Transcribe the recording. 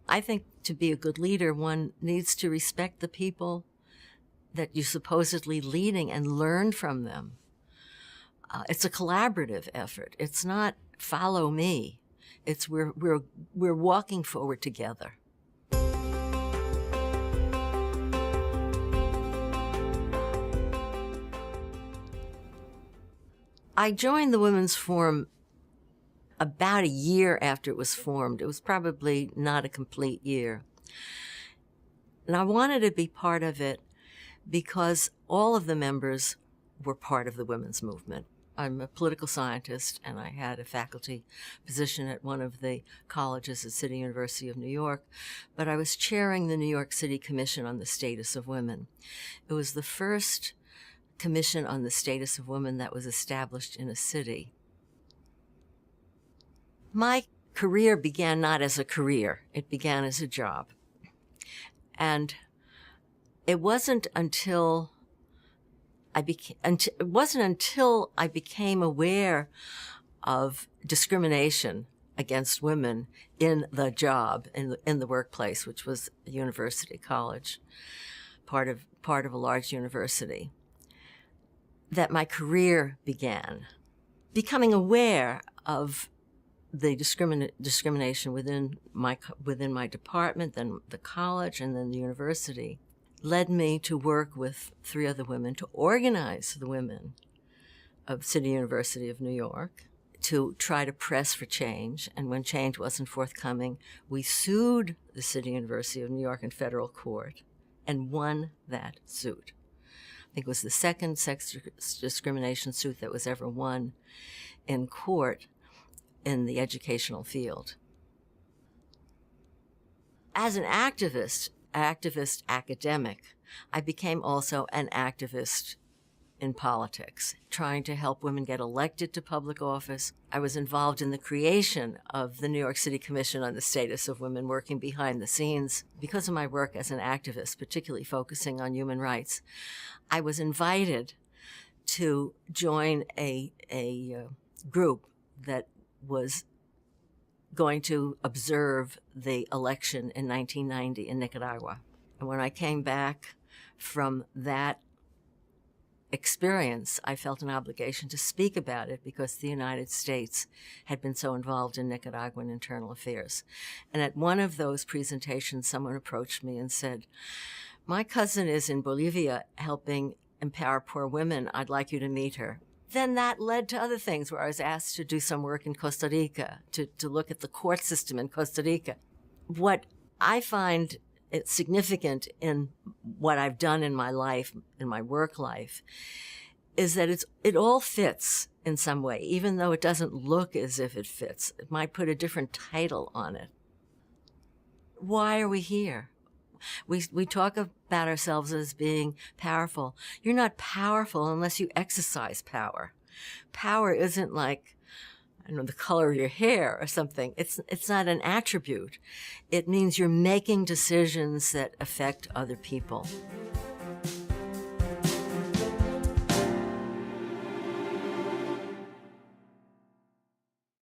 I think to be a good leader, one needs to respect the people that you're supposedly leading and learn from them. It's a collaborative effort. It's not follow me. It's we're walking forward together. I joined the Women's Forum about a year after it was formed. It was probably not a complete year. And I wanted to be part of it because all of the members were part of the women's movement. I'm a political scientist, and I had a faculty position at one of the colleges at City University of New York, but I was chairing the New York City Commission on the Status of Women. It was the first commission on the status of women that was established in a city. My career began not as a career, it began as a job. And it wasn't until I became aware of discrimination against women in the job, in the workplace, which was a university college, part of a large university, that my career began. Becoming aware of the discrimination within my department, then the college, and then the university, led me to work with 3 other women to organize the women of City University of New York to try to press for change. And when change wasn't forthcoming, we sued the City University of New York in federal court and won that suit. I think it was the second sex discrimination suit that was ever won in court in the educational field. As an activist academic, I became also an activist in politics, trying to help women get elected to public office. I was involved in the creation of the New York City Commission on the Status of Women, working behind the scenes. Because of my work as an activist, particularly focusing on human rights, I was invited to join a group that was going to observe the election in 1990 in Nicaragua. And when I came back from that experience, I felt an obligation to speak about it because the United States had been so involved in Nicaraguan internal affairs. And at one of those presentations, someone approached me and said, "My cousin is in Bolivia helping empower poor women. I'd like you to meet her." Then that led to other things where I was asked to do some work in Costa Rica, to look at the court system in Costa Rica. What I find significant in what I've done in my life, in my work life, is that it all fits in some way, even though it doesn't look as if it fits. It might put a different title on it. Why are we here? We talk about ourselves as being powerful. You're not powerful unless you exercise power. Power isn't like, I don't know, the color of your hair or something. It's not an attribute. It means you're making decisions that affect other people.